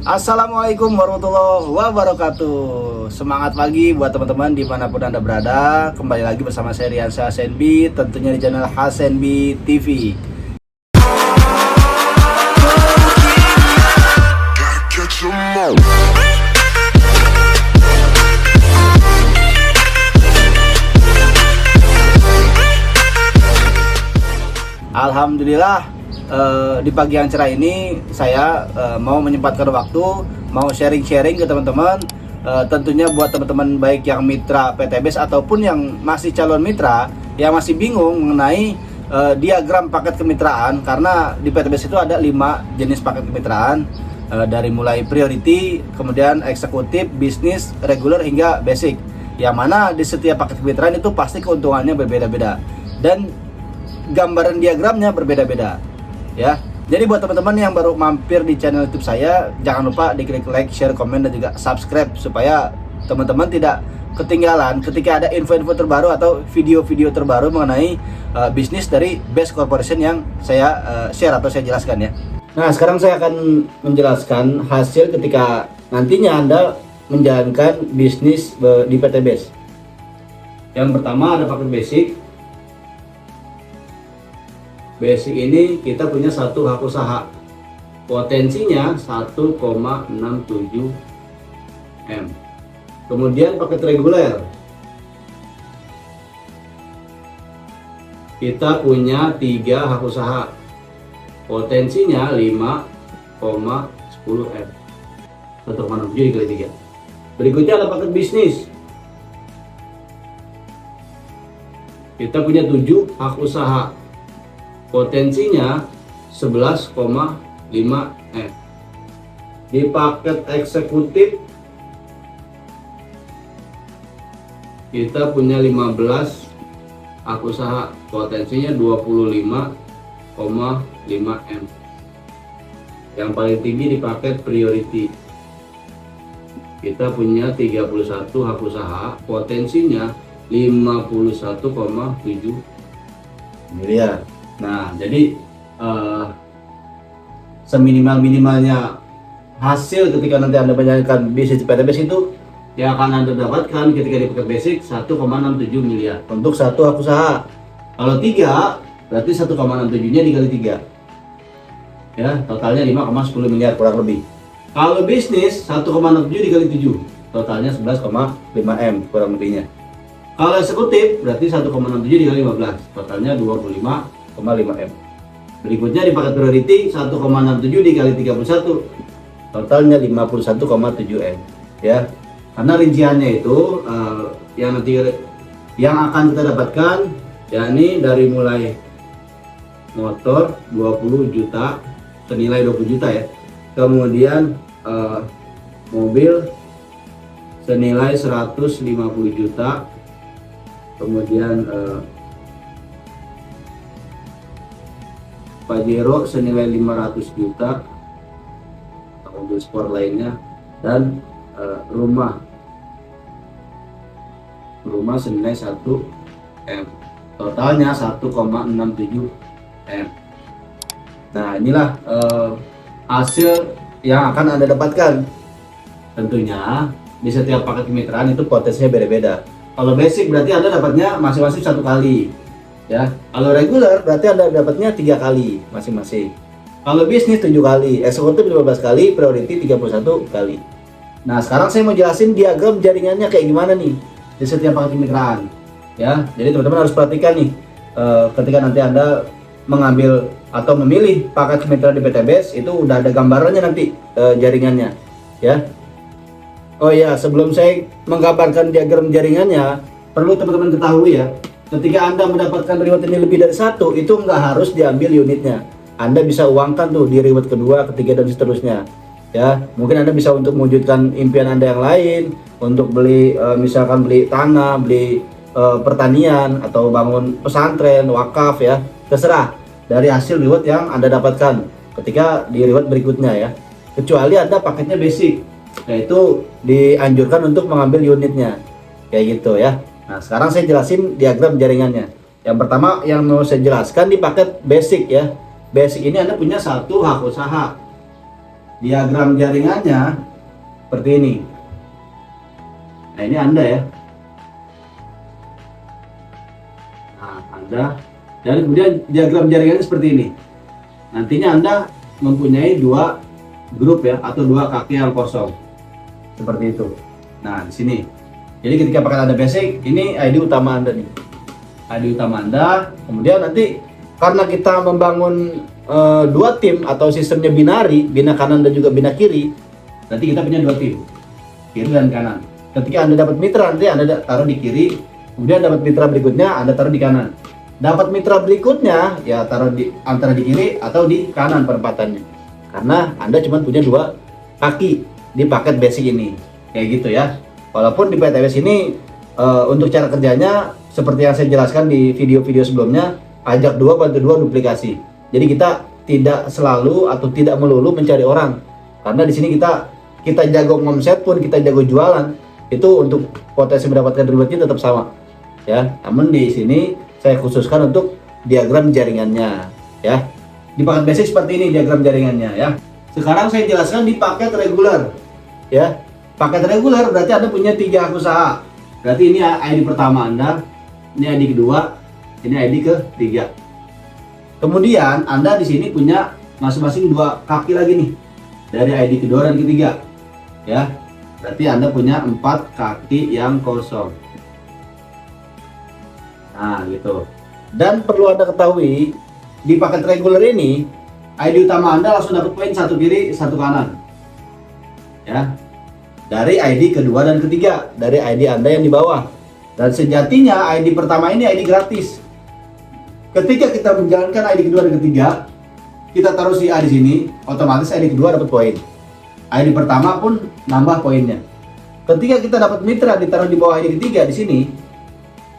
Assalamualaikum warahmatullahi wabarakatuh. Semangat pagi buat teman-teman dimanapun Anda berada. Kembali lagi bersama saya Riansyah Hasenbi, tentunya di channel Hasenbi TV. Alhamdulillah, di pagi yang cerah ini saya mau menyempatkan waktu, mau sharing-sharing ke teman-teman. Tentunya buat teman-teman baik yang mitra PTBS ataupun yang masih calon mitra, yang masih bingung mengenai diagram paket kemitraan. Karena di PTBS itu ada 5 jenis paket kemitraan, dari mulai priority, kemudian eksekutif, bisnis, reguler hingga basic. Yang mana di setiap paket kemitraan itu pasti keuntungannya berbeda-beda dan gambaran diagramnya berbeda-beda. Ya, jadi buat teman-teman yang baru mampir di channel YouTube saya, jangan lupa diklik like, share, komen, dan juga subscribe supaya teman-teman tidak ketinggalan ketika ada info-info terbaru atau video-video terbaru mengenai bisnis dari Best Corporation yang saya share atau saya jelaskan ya. Nah, sekarang saya akan menjelaskan hasil ketika nantinya Anda menjalankan bisnis di PTBS. Yang pertama ada paket basic. Basic ini kita punya satu hak usaha, potensinya 1,67 M. Kemudian paket reguler, kita punya 3 hak usaha, potensinya 5,10 M. 1,67 dikali 3. Berikutnya ada paket bisnis, kita punya 7 hak usaha, potensinya 11,5 M. Di paket eksekutif kita punya 15 hak usaha, potensinya 25,5 M. Yang paling tinggi di paket priority kita punya 31 hak usaha, potensinya 51,7 miliar. Nah, jadi seminimal-minimalnya hasil ketika nanti Anda menjalankan bisnis PTBS itu yang akan Anda dapatkan ketika di paket basic 1,67 miliar untuk satu hak usaha. Kalau 3 berarti 1,67 nya dikali 3 ya, totalnya 5,10 miliar kurang lebih. Kalau bisnis 1,67 dikali 7, totalnya 11,5 M kurang lebihnya. Kalau eksekutif berarti 1,67 dikali 15, totalnya 25,5 M. Berikutnya di paket priority 1,67 dikali 31, totalnya 51,7 M ya. Karena rinciannya itu yang akan kita dapatkan yakni dari mulai motor 20 juta senilai 20 juta ya. Kemudian mobil senilai 150 juta. Kemudian Pajero senilai 500 juta, mobil sport lainnya, dan rumah senilai 1 M, totalnya 1,67 M. Nah, inilah hasil yang akan Anda dapatkan. Tentunya di setiap paket kemitraan itu potensinya beda-beda. Kalau basic berarti Anda dapatnya masing-masing 1 kali ya. Kalau regular berarti Anda dapatnya 3 kali masing-masing. Kalau bisnis 7 kali, eksekutif 15 kali, priority 31 kali. Nah, sekarang saya mau jelasin diagram jaringannya kayak gimana nih di setiap paket kemitraan ya. Jadi teman-teman harus perhatikan nih ketika nanti Anda mengambil atau memilih paket kemitraan di PTBS itu udah ada gambarannya nanti jaringannya ya. Oh ya, sebelum saya menggambarkan diagram jaringannya, perlu teman-teman ketahui ya, ketika Anda mendapatkan reward ini lebih dari 1, itu nggak harus diambil unitnya. Anda bisa uangkan tuh di reward kedua, ketiga, dan seterusnya ya. Mungkin Anda bisa untuk mewujudkan impian Anda yang lain, untuk beli misalkan beli tanah, beli pertanian, atau bangun pesantren, wakaf ya, terserah dari hasil reward yang Anda dapatkan ketika di reward berikutnya ya. Kecuali Anda paketnya basic, yaitu dianjurkan untuk mengambil unitnya kayak gitu ya. Nah, sekarang saya jelasin diagram jaringannya. Yang pertama yang mau saya jelaskan di paket basic ya. Basic ini Anda punya 1 hak usaha. diagram jaringannya seperti ini. Nah, ini Anda ya. Nah, Anda, dan kemudian diagram jaringannya seperti ini. Nantinya Anda mempunyai dua grup ya, atau dua kaki yang kosong seperti itu. Nah, di sini. Jadi ketika pakai Anda basic, ini ID utama Anda nih. ID utama Anda. Kemudian nanti karena kita membangun dua tim atau sistemnya binari, bina kanan dan juga bina kiri, nanti kita punya dua tim, kiri dan kanan. Ketika Anda dapat mitra, nanti Anda taruh di kiri, kemudian dapat mitra berikutnya Anda taruh di kanan. Dapat mitra berikutnya ya taruh di antara di kiri atau di kanan penempatannya. Karena Anda cuma punya dua kaki di paket basic ini. Kayak gitu ya. Walaupun di PTWS ini untuk cara kerjanya seperti yang saya jelaskan di video-video sebelumnya, pajak 2 bantu 2 duplikasi. Jadi kita tidak selalu atau tidak melulu mencari orang. Karena di sini kita jago ngomset pun, kita jago jualan, itu untuk potensi mendapatkan rewardnya tetap sama. Ya, namun di sini saya khususkan untuk diagram jaringannya, ya. Di paket basic seperti ini diagram jaringannya, ya. Sekarang saya jelaskan di paket reguler, ya. Paket reguler berarti Anda punya 3 hak usaha. Berarti ini ID pertama Anda, ini ID kedua, ini ID ketiga. Kemudian Anda di sini punya masing-masing 2 kaki lagi nih, dari ID kedua dan ketiga, ya. Berarti Anda punya 4 kaki yang kosong. Nah, gitu. Dan perlu Anda ketahui, di paket reguler ini ID utama Anda langsung dapat poin 1 kiri 1 kanan, ya, dari ID kedua dan ketiga, dari ID Anda yang di bawah. Dan sejatinya ID pertama ini ID gratis. Ketika kita menjalankan ID kedua dan ketiga, kita taruh si A di sini, otomatis ID kedua dapat poin. ID pertama pun nambah poinnya. Ketika kita dapat mitra ditaruh di bawah ID ketiga di sini,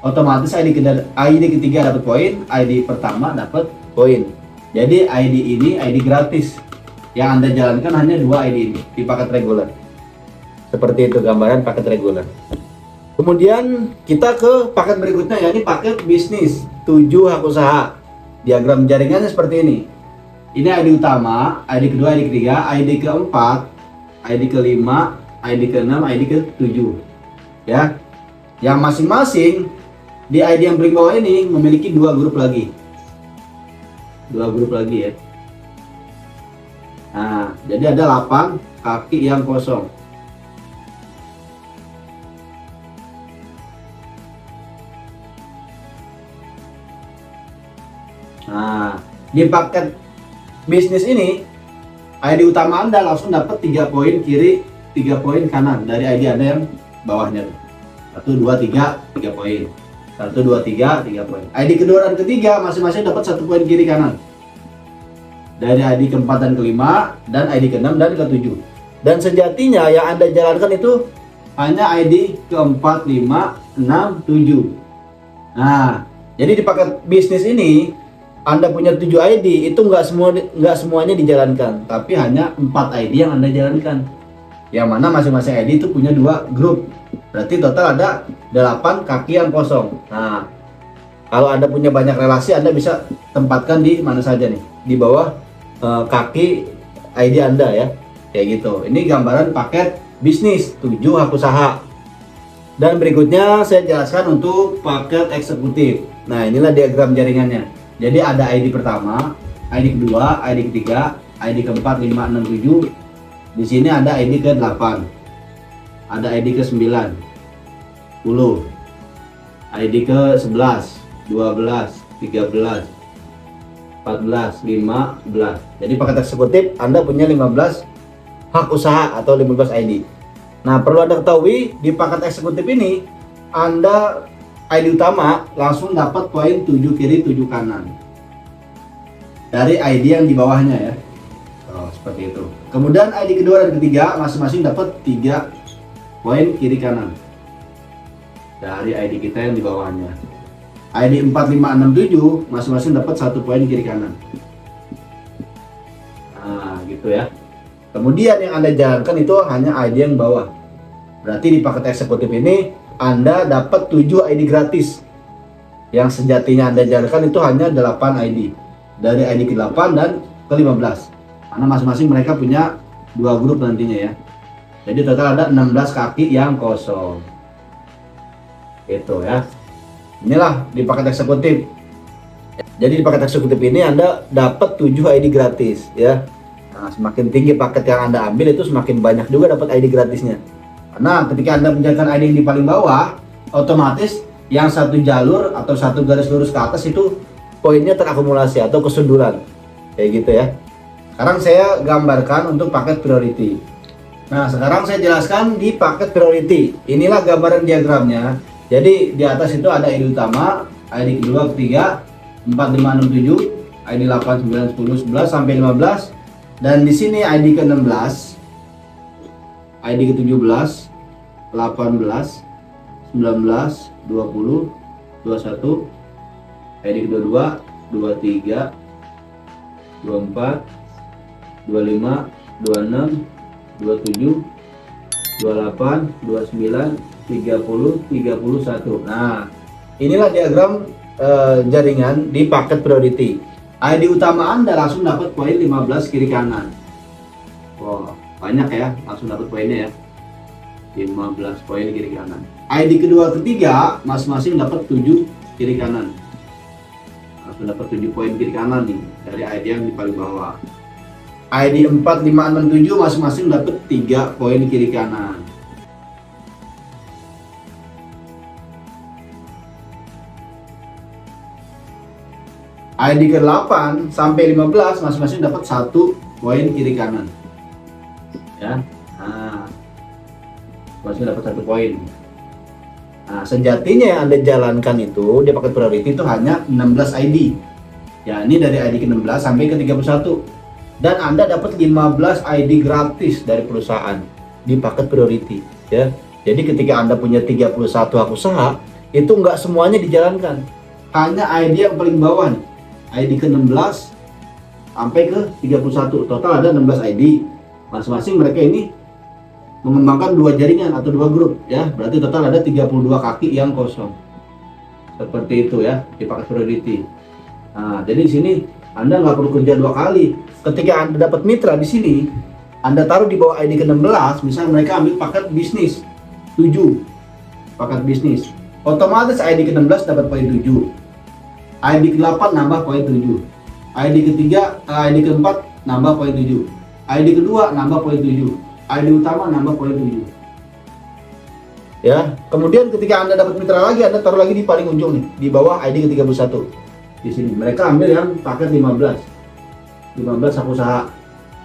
otomatis ID ketiga dapat poin, ID pertama dapat poin. Jadi ID ini ID gratis. Yang Anda jalankan hanya 2 ID ini di paket reguler. Seperti itu gambaran paket reguler. Kemudian kita ke paket berikutnya, yakni paket bisnis 7 hak usaha. Diagram jaringannya seperti ini. Ini ID utama, ID kedua, ID ketiga, ID keempat, ID kelima, ID keenam, ID ke-7. Ya. Yang masing-masing di ID yang paling bawah ini memiliki 2 grup lagi. 2 grup lagi ya. Nah, jadi ada 8 kaki yang kosong. Nah, di paket bisnis ini ID utama Anda langsung dapat 3 poin kiri, 3 poin kanan dari ID Anda yang bawahnya. 1 2 3 3 poin. 1 2 3 3 poin. ID kedua dan ketiga masing-masing dapat 1 poin kiri kanan. Dari ID keempat dan kelima dan ID keenam dan ke-7. Dan sejatinya yang Anda jalankan itu hanya ID keempat, 5, 6, 7. Nah, jadi di paket bisnis ini Anda punya 7 ID, itu nggak semuanya dijalankan, tapi hanya 4 ID yang Anda jalankan. Yang mana masing-masing ID itu punya 2 grup. Berarti total ada 8 kaki yang kosong. Nah, kalau Anda punya banyak relasi, Anda bisa tempatkan di mana saja nih, di bawah kaki ID Anda ya. Kayak gitu. Ini gambaran paket bisnis 7 hak usaha. Dan berikutnya saya jelaskan untuk paket eksekutif. Nah, inilah diagram jaringannya. Jadi ada ID pertama, ID kedua, ID ketiga, ID keempat, 5, 6, 7. Di sini ada ID ke-8. Ada ID ke-9. 10. ID ke-11, 12, 13, 14, 15. Jadi paket eksekutif Anda punya 15 hak usaha atau 15 ID. Nah, perlu Anda ketahui di paket eksekutif ini Anda ID utama langsung dapat poin 7 kiri 7 kanan dari ID yang di bawahnya ya. Seperti itu. Kemudian ID kedua dan ketiga masing-masing dapat 3 poin kiri kanan dari ID kita yang di bawahnya. ID 4, 5, 6, 7 masing-masing dapat 1 poin kiri kanan. Nah, gitu ya. Kemudian yang Anda jalankan itu hanya ID yang bawah. Berarti di paket eksekutif ini Anda dapat 7 ID gratis. Yang sejatinya Anda jalankan itu hanya 8 ID. Dari ID ke-8 dan ke-15. Karena masing-masing mereka punya dua grup nantinya ya. Jadi total ada 16 kaki yang kosong. Gitu ya. Inilah di paket eksekutif. Jadi di paket eksekutif ini Anda dapat 7 ID gratis ya. Nah, semakin tinggi paket yang Anda ambil itu semakin banyak juga dapat ID gratisnya. Karena ketika Anda menjalankan ID yang di paling bawah, otomatis yang satu jalur atau satu garis lurus ke atas itu poinnya terakumulasi atau kesundulan. Kayak gitu ya. Sekarang saya gambarkan untuk paket priority. Nah, sekarang saya jelaskan di paket priority. Inilah gambaran diagramnya. Jadi di atas itu ada ID utama, ID kedua, ketiga, 4, 5, 6, 7, ID 8, 9, 10, 11 sampai 15. Dan di sini ID ke-16, ID ke-17, 18, 19, 20, 21, ID ke-22, 23, 24, 25, 26, 27, 28, 29, 30, 31. Nah, inilah diagram jaringan di paket priority. ID utama Anda langsung dapat poin 15 kiri kanan. Wah, banyak ya, langsung dapat poinnya ya. 15 poin kiri kanan. ID kedua ketiga masing-masing dapat 7 kiri kanan. Langsung dapat 7 poin kiri kanan nih dari ID yang di paling bawah. ID 4, 5, 6, 7 masing-masing dapat 3 poin kiri kanan. ID ke-8 sampai 15 masing-masing dapat 1 poin kiri kanan. Ya. Nah, masing dapat 1 poin. Nah, sejatinya yang Anda jalankan itu di paket priority itu hanya 16 ID. Ya, ini dari ID ke-16 sampai ke 31. Dan Anda dapat 15 ID gratis dari perusahaan di paket priority ya. Jadi ketika Anda punya 31 hak usaha, itu nggak semuanya dijalankan. Hanya ID yang paling bawah nih. ID ke-16 sampai ke 31. Total ada 16 ID. Masing-masing mereka ini mengembangkan 2 jaringan atau 2 grup ya. Berarti total ada 32 kaki yang kosong. Seperti itu ya di paket priority. Nah, jadi di sini Anda nggak perlu kerja 2 kali. Ketika Anda dapat mitra di sini, Anda taruh di bawah ID ke-16, misalnya mereka ambil paket bisnis 7. Paket bisnis. Otomatis ID ke-16 dapat poin 7. ID ke-8 nambah poin 7. ID ketiga, ID ke-4 nambah poin 7. ID kedua nambah poin 7. ID utama nambah poin 7. Ya, kemudian ketika Anda dapat mitra lagi, Anda taruh lagi di paling ujung nih, di bawah ID ke-31. Di sini mereka ambil yang paket 15 hak usaha.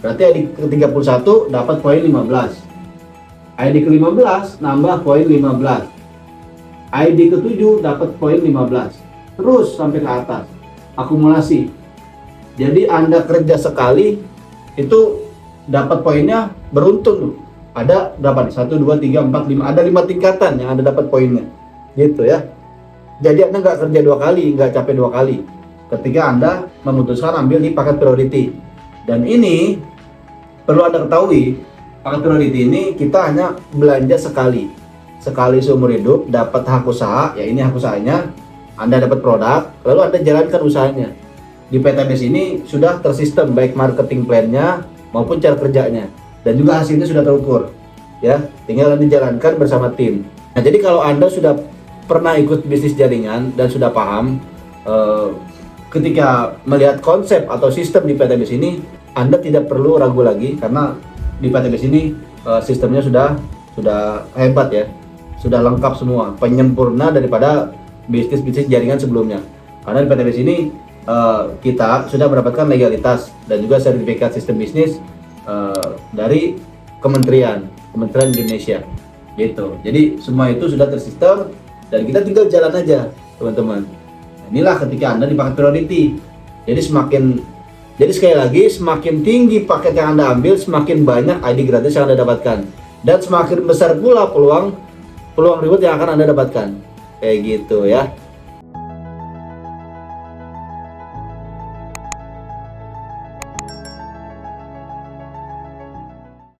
Berarti ID ke-31 dapat poin 15. ID ke-15 nambah poin 15. ID ke-7 dapat poin 15. Terus sampai ke atas. Akumulasi. Jadi Anda kerja sekali itu dapat poinnya beruntun tuh. Ada berapa nih? 1 2 3 4 5. Ada 5 tingkatan yang Anda dapat poinnya. Gitu ya. Jadi Anda nggak kerja 2 kali, nggak capek 2 kali. Ketika Anda memutuskan ambil di paket priority. Dan ini perlu Anda ketahui, paket priority ini kita hanya belanja sekali seumur hidup, dapat hak usaha, ya ini hak usahanya, Anda dapat produk, lalu Anda jalankan usahanya. Di PTBS ini sudah tersistem baik marketing plan-nya maupun cara kerjanya, dan juga hasilnya sudah terukur. Ya, tinggal Anda jalankan bersama tim. Nah, jadi kalau Anda sudah pernah ikut bisnis jaringan dan sudah paham, ketika melihat konsep atau sistem di PTBS ini, Anda tidak perlu ragu lagi karena di PTBS ini sistemnya sudah hebat ya, sudah lengkap semua, penyempurna daripada bisnis jaringan sebelumnya. Karena di PTBS ini kita sudah mendapatkan legalitas dan juga sertifikat sistem bisnis dari Kementerian Indonesia, gitu. Jadi semua itu sudah tersistem dan kita tinggal jalan aja, teman-teman. Inilah ketika Anda di paket priority. Jadi sekali lagi, semakin tinggi paket yang Anda ambil, semakin banyak ID gratis yang Anda dapatkan, dan semakin besar pula peluang reward yang akan Anda dapatkan. Kayak gitu ya.